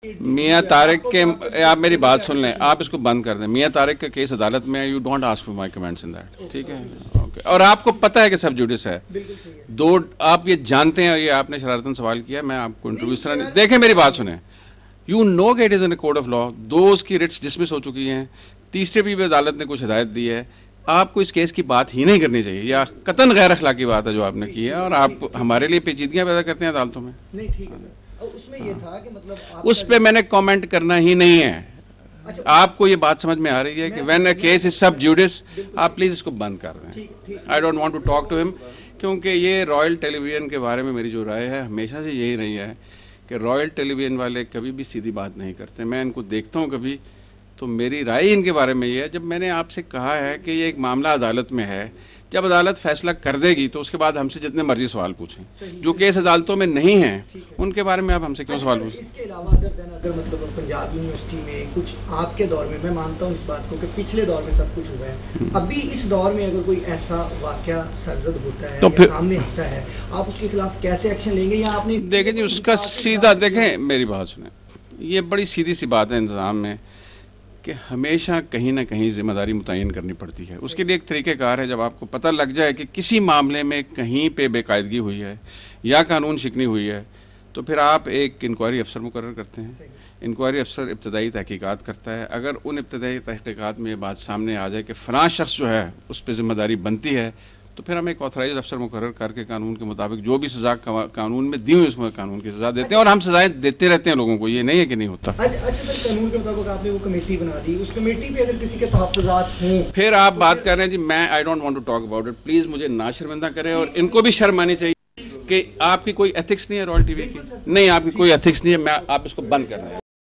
मियाँ तारिक के, आप मेरी बात सुन लें, आप इसको बंद कर दें। मियाँ तारिक का केस अदालत में है, you don't ask for my comments in that, ठीक है? ओके। और आपको पता है कि सब जुडिस है, दो आप ये जानते हैं, ये आपने शरारतन सवाल किया, मैं आपको इंटरव्यू इस तरह नहीं, देखें मेरी बात सुने, यू नो कि it is in code of law, दो उसकी रिट्स डिसमिस हो चुकी हैं, तीसरे भी अदालत ने कुछ हिदायत दी है, आपको इस केस की बात ही नहीं करनी चाहिए, या कतन गैर अखलाकी बात है जो आपने की है, और आप हमारे लिए पेचीदगियाँ पैदा करते हैं अदालतों में। नहीं, ठीक है सर। उसमें ये था कि मतलब उस पे मैंने कमेंट करना ही नहीं है। अच्छा, आपको ये बात समझ में आ रही है कि व्हेन अ केस इज सब जुडिस, आप प्लीज़ इसको बंद कर दें। I don't want to talk to him, क्योंकि ये रॉयल टेलीविज़न के बारे में मेरी जो राय है हमेशा से यही रही है कि रॉयल टेलीविज़न वाले कभी भी सीधी बात नहीं करते। मैं इनको देखता हूँ कभी, तो मेरी राय इनके बारे में ये है, जब मैंने आपसे कहा है कि ये एक मामला अदालत में है, जब अदालत फैसला कर देगी तो उसके बाद हमसे जितने मर्जी सवाल पूछें। जो केस अदालतों में नहीं हैं उनके बारे में आप हमसे क्यों सवाल पूछें? इसके अलावा अगर मतलब पंजाब यूनिवर्सिटी में कुछ आपके दौर में, मैं मानता हूँ इस बात को कि पिछले दौर में सब कुछ हुआ है, अभी इस दौर में अगर कोई ऐसा वाकया सरजद होता है तो फिर सामने आता है, आप उसके खिलाफ कैसे एक्शन लेंगे? या आपने देखें जी, उसका सीधा देखें, मेरी बात सुने, ये बड़ी सीधी सी बात है इंतज़ाम में कि हमेशा कहीं ना कहीं जिम्मेदारी मुतय्यन करनी पड़ती है। उसके लिए एक तरीक़ेकार है, जब आपको पता लग जाए कि किसी मामले में कहीं पे बेकायदगी हुई है या कानून शिकनी हुई है, तो फिर आप एक इंक्वायरी अफसर मुकर्रर करते हैं। इंक्वायरी अफसर इब्तदाई तहकीकात करता है। अगर उन इब्तदाई तहकीकात में ये बात सामने आ जाए कि फ़लाँ शख्स जो है उस पर ज़िम्मेदारी बनती है, तो फिर हम एक ऑथराइज अफसर मुकर्रर करके कानून के मुताबिक जो भी सज़ा कानून में दी हुई उसमें कानून की सज़ा देते हैं, और हम सज़ाएँ देते रहते हैं लोगों को, ये नहीं है कि नहीं होता। अच्छा सर, कानून के मुताबिक आपने वो कमेटी बना दी, उस कमेटी पे अगर किसी के तहफ़्फ़ुज़ात हैं, फिर आप बात कर रहे हैं जी, मैं I don't want to talk about it, please मुझे ना शर्मिंदा करें, और इनको भी शर्म आनी चाहिए कि आपकी कोई एथिक्स नहीं है रॉयल टीवी की, नहीं आपकी कोई एथिक्स नहीं है, मैं आप इसको बंद कर रहे हैं।